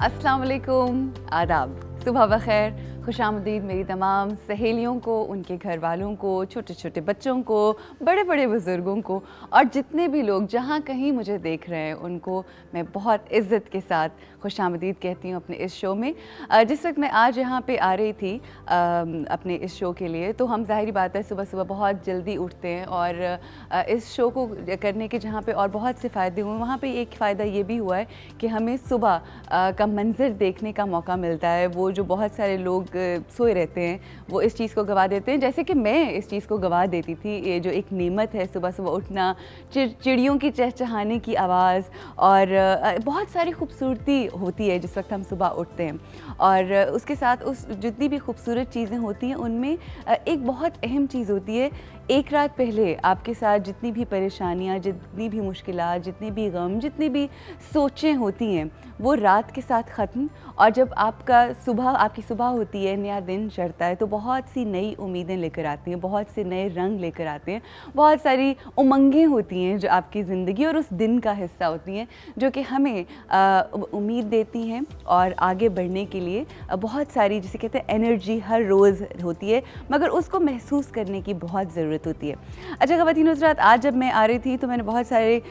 अस्सलाम वालेकुम, आदाब, सुबह बखैर, खुशामदीद मेरी तमाम सहेलियों को, उनके घर वालों को, छोटे छोटे बच्चों को, बड़े बड़े बुज़ुर्गों को और जितने भी लोग जहाँ कहीं मुझे देख रहे हैं उनको मैं बहुत इज़्ज़त के साथ खुशामदीद कहती हूँ अपने इस शो में। जिस वक्त मैं आज यहाँ पे आ रही थी अपने इस शो के लिए, तो हम ज़ाहिर बात है सुबह सुबह बहुत जल्दी उठते हैं और इस शो को करने के जहाँ पे और बहुत से फ़ायदे हुए, वहाँ पे एक फ़ायदा ये भी हुआ है कि हमें सुबह का मंज़र देखने का मौका मिलता है। वो जो बहुत सारे लोग सोए रहते हैं वो इस चीज़ को गवा देते हैं, जैसे कि मैं इस चीज़ को गवा देती थी। ये जो एक नेमत है सुबह सुबह उठना, चिड़ियों की चहचहाने की आवाज़ और बहुत सारी खूबसूरती होती है जिस वक्त हम सुबह उठते हैं। और उसके साथ उस जितनी भी खूबसूरत चीज़ें होती हैं उनमें एक बहुत अहम चीज़ होती है, एक रात पहले आपके साथ जितनी भी परेशानियाँ, जितनी भी मुश्किलात, जितनी भी गम, जितनी भी सोचें होती हैं वो रात के साथ ख़त्म, और जब आपकी सुबह होती है, नया दिन चढ़ता है, तो बहुत सी नई उम्मीदें लेकर आती हैं, बहुत से नए रंग लेकर आते हैं, बहुत सारी उमंगें होती हैं जो आपकी ज़िंदगी और उस दिन का हिस्सा होती हैं, जो कि हमें उम्मीद देती हैं और आगे बढ़ने के लिए बहुत सारी, जिसे कहते हैं एनर्जी, हर रोज़ होती है, मगर उसको महसूस करने की बहुत ज़रूरत होती है। अच्छा ख़वातीन हज़रात, आज जब मैं आ रही थी तो मैंने बहुत सारे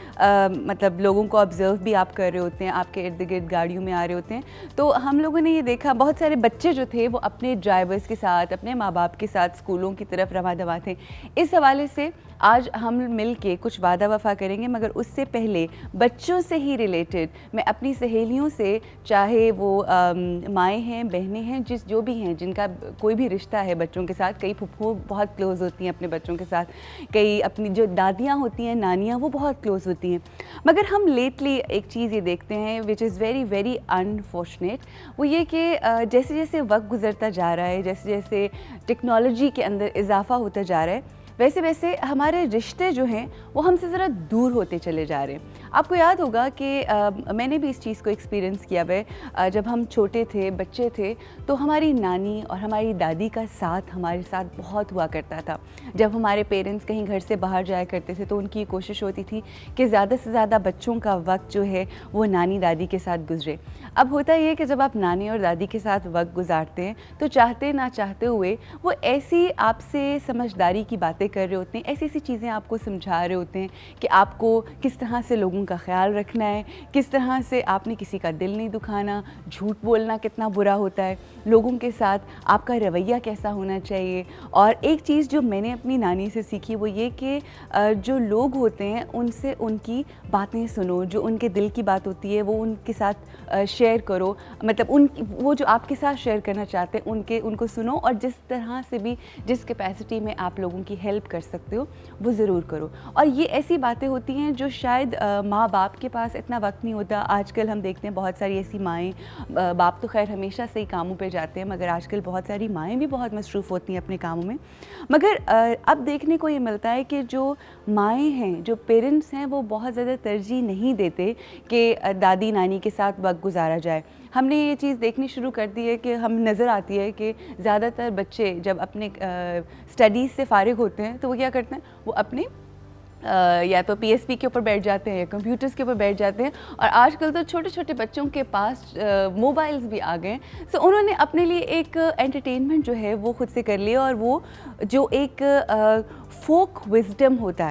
मतलब लोगों को ऑब्ज़र्व भी आप कर रहे होते हैं, आपके इर्द गिर्द गाड़ियों में आ रहे होते हैं, तो हम लोगों ने ये देखा बहुत सारे बच्चे जो थे वो अपने ड्राइवर्स के साथ, अपने माँ बाप के साथ स्कूलों की तरफ रवा दवा थे। इस हवाले से आज हम मिल के कुछ वादा वफ़ा करेंगे, मगर उससे पहले बच्चों से ही रिलेटेड मैं अपनी सहेलियों से, चाहे वो माएँ हैं, बहनें हैं, जो भी हैं जिनका कोई भी रिश्ता है बच्चों के साथ, कई फुफ्फू बहुत क्लोज़ होती हैं अपने बच्चों के साथ, कई अपनी जो दादियाँ होती हैं, नानियाँ, वो बहुत क्लोज़ होती हैं। मगर हम लेटली एक चीज़ ये देखते हैं which is very very unfortunate, वो ये कि जैसे जैसे वक्त गुज़रता जा रहा है, जैसे जैसे टेक्नोलॉजी के अंदर इजाफ़ा होता जा रहा है, वैसे वैसे हमारे रिश्ते जो हैं वो हमसे ज़रा दूर होते चले जा रहे हैं। आपको याद होगा कि मैंने भी इस चीज़ को एक्सपीरियंस किया है। जब हम छोटे थे, बच्चे थे, तो हमारी नानी और हमारी दादी का साथ हमारे साथ बहुत हुआ करता था। जब हमारे पेरेंट्स कहीं घर से बाहर जाया करते थे तो उनकी कोशिश होती थी कि ज़्यादा से ज़्यादा बच्चों का वक्त जो है वो नानी दादी के साथ गुजरे। अब होता ये कि जब आप नानी और दादी के साथ वक्त गुजारते हैं तो चाहते ना चाहते हुए वो ऐसी आपसे समझदारी की बातें कर रहे होते हैं, ऐसी ऐसी चीज़ें आपको समझा रहे होते हैं कि आपको किस तरह से लोगों का ख्याल रखना है, किस तरह से आपने किसी का दिल नहीं दुखाना, झूठ बोलना कितना बुरा होता है, लोगों के साथ आपका रवैया कैसा होना चाहिए। और एक चीज़ जो मैंने अपनी नानी से सीखी वो ये कि जो लोग होते हैं उनसे उनकी बातें सुनो, जो उनके दिल की बात होती है वो उनके साथ शेयर करो, मतलब वो जो आपके साथ शेयर करना चाहते हैं उनको सुनो, और जिस तरह से भी, जिस कैपेसिटी में आप लोगों की हेल्प कर सकते हो वो ज़रूर करो। और ये ऐसी बातें होती हैं जो शायद माँ बाप के पास इतना वक्त नहीं होता। आजकल हम देखते हैं बहुत सारी ऐसी माएँ, बाप तो खैर हमेशा से ही कामों पे जाते हैं, मगर आजकल बहुत सारी माएँ भी बहुत मसरूफ़ होती हैं अपने कामों में। मगर अब देखने को ये मिलता है कि जो माएँ हैं, जो पेरेंट्स हैं, वो बहुत ज़्यादा तरजीह नहीं देते कि दादी नानी के साथ वक्त गुजारा जाए। हमने ये चीज़ देखनी शुरू कर दी है कि हम नज़र आती है कि ज़्यादातर बच्चे जब अपने स्टडीज़ से फ़ारिग होते हैं तो वो क्या करते हैं, वो अपने या तो पीएसपी के ऊपर बैठ जाते हैं या कंप्यूटर्स के ऊपर बैठ जाते हैं। और आजकल तो छोटे छोटे बच्चों के पास मोबाइल्स भी आ गए, सो उन्होंने अपने लिए एक एंटरटेनमेंट जो है वो खुद से कर लिया, और वो जो एक फ़ोक विज़डम होता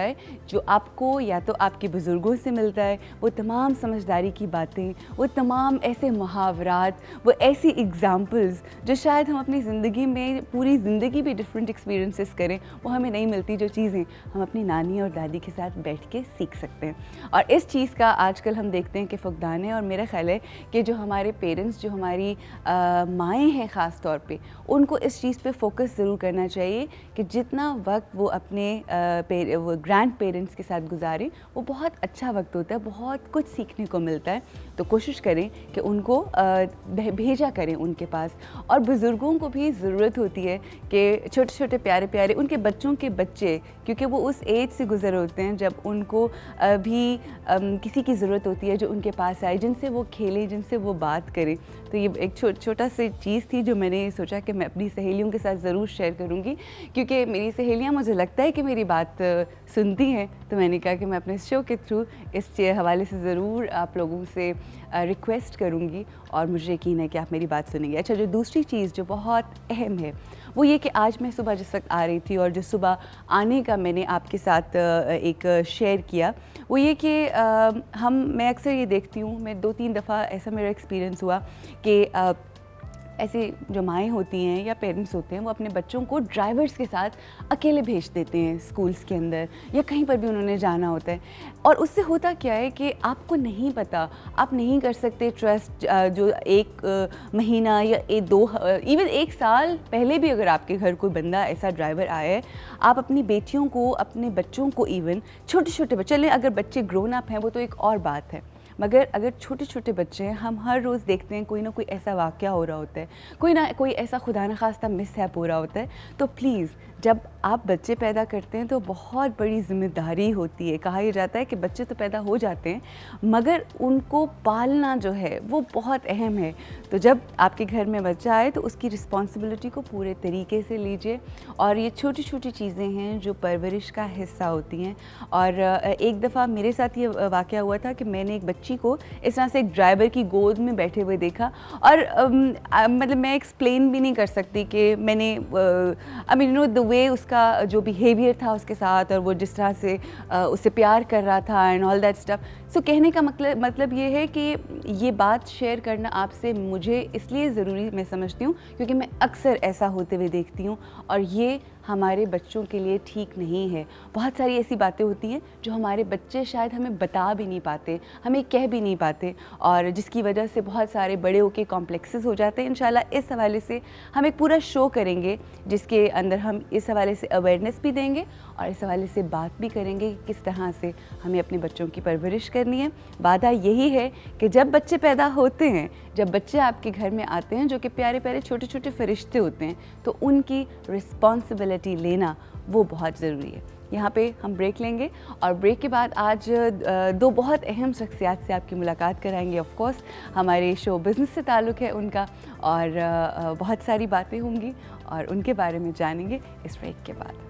है, जो आपको या तो आपके बुज़ुर्गों से मिलता है, वो तमाम समझदारी की बातें, वो तमाम ऐसे मुहावरात, वो ऐसी एग्ज़ाम्पल्स जो शायद हम अपनी ज़िंदगी में पूरी ज़िंदगी भी डिफरेंट एक्सपीरियंसेस करें, वो हमें नहीं मिलती, जो चीज़ें हम अपनी नानी और दादी के साथ बैठ के सीख सकते हैं। और इस चीज़ का आजकल हम देखते हैं कि फुकदान है, और मेरा ख्याल है कि जो हमारे पेरेंट्स, जो हमारी माएँ हैं ख़ास तौर पे, उनको इस चीज़ पे फोकस ज़रूर करना चाहिए कि जितना वक्त वो अपने वो ग्रैंड पेरेंट्स के साथ गुजारें वो बहुत अच्छा वक्त होता है, बहुत कुछ सीखने को मिलता है। तो कोशिश करें कि उनको भेजा करें उनके पास। और बुज़ुर्गों को भी ज़रूरत होती है कि छोटे छोटे प्यारे प्यारे उनके बच्चों के बच्चे, क्योंकि वो उस एज से गुज़र होते हैं जब उनको भी किसी की ज़रूरत होती है जो उनके पास आए, जिनसे वो खेलें, जिनसे वो बात करें। तो ये एक छोटा सी चीज़ थी जो मैंने सोचा कि मैं अपनी सहेलियों के साथ ज़रूर शेयर करूँगी, क्योंकि क्योंकि मेरी सहेलियाँ मुझे लगता है कि मेरी बात सुनती हैं, तो मैंने कहा कि मैं अपने शो के थ्रू इस हवाले से ज़रूर आप लोगों से रिक्वेस्ट करूँगी और मुझे यकीन है कि आप मेरी बात सुनेंगे। अच्छा, जो दूसरी चीज़ जो बहुत अहम है वो ये कि आज मैं सुबह जिस वक्त आ रही थी और जो सुबह आने का मैंने आपके साथ एक शेयर किया, वो ये कि मैं अक्सर ये देखती हूँ, मैं 2-3 दफ़ा ऐसा मेरा एक्सपीरियंस हुआ कि ऐसे जो माएँ होती हैं या पेरेंट्स होते हैं वो अपने बच्चों को ड्राइवर्स के साथ अकेले भेज देते हैं स्कूल्स के अंदर या कहीं पर भी उन्होंने जाना होता है। और उससे होता क्या है कि आपको नहीं पता, आप नहीं कर सकते ट्रस्ट जो 1 महीना या 2 इवन 1 साल पहले भी अगर आपके घर कोई बंदा ऐसा ड्राइवर आया है, आप अपनी बेटियों को, अपने बच्चों को, इवन छोटे-छोटे बच्चे, चलें अगर बच्चे ग्रोन अप हैं वो तो एक और बात है, मगर अगर छोटे-छोटे बच्चे हैं, हम हर रोज़ देखते हैं कोई ना कोई ऐसा वाक़या हो रहा होता है, कोई ना कोई ऐसा खुदा न ख़ास्ता मिसहैप हो रहा होता है। तो प्लीज़ जब आप बच्चे पैदा करते हैं तो बहुत बड़ी ज़िम्मेदारी होती है। कहा यह जाता है कि बच्चे तो पैदा हो जाते हैं मगर उनको पालना जो है वो बहुत अहम है। तो जब आपके घर में बच्चा आए तो उसकी रिस्पॉन्सिबिलिटी को पूरे तरीके से लीजिए और ये छोटी-छोटी चीज़ें हैं जो परवरिश का हिस्सा होती हैं। और एक दफ़ा मेरे साथ ये वाक़या हुआ था कि मैंने एक बच्ची को इस तरह से एक ड्राइवर की गोद में बैठे हुए देखा और मतलब मैं एक्सप्लेन भी नहीं कर सकती कि मैंने I mean you know the way उसका जो बिहेवियर था उसके साथ और वो जिस तरह से उससे प्यार कर रहा था एंड ऑल दैट स्टफ। सो कहने का मतलब ये है कि ये बात शेयर करना आपसे मुझे इसलिए ज़रूरी मैं समझती हूँ क्योंकि मैं अक्सर ऐसा होते हुए देखती हूँ और ये हमारे बच्चों के लिए ठीक नहीं है। बहुत सारी ऐसी बातें होती हैं जो हमारे बच्चे शायद हमें बता भी नहीं पाते, हमें कह भी नहीं पाते और जिसकी वजह से बहुत सारे बड़े होके कॉम्प्लेक्सेस हो जाते हैं। इंशाल्लाह इस हवाले से हम एक पूरा शो करेंगे जिसके अंदर हम इस हवाले से अवेयरनेस भी देंगे और इस हवाले से बात भी करेंगे कि किस तरह से हमें अपने बच्चों की परवरिश करनी है। वादा यही है कि जब बच्चे पैदा होते हैं, जब बच्चे आपके घर में आते हैं जो कि प्यारे प्यारे छोटे छोटे फरिश्ते होते हैं, तो उनकी रिस्पॉन्सिबिलिटी लेना वो बहुत ज़रूरी है। यहाँ पे हम ब्रेक लेंगे और ब्रेक के बाद आज 2 बहुत अहम शख्सियात से आपकी मुलाकात कराएंगे। ऑफ कोर्स हमारे शो बिज़नेस से ताल्लुक़ है उनका और बहुत सारी बातें होंगी और उनके बारे में जानेंगे इस ब्रेक के बाद।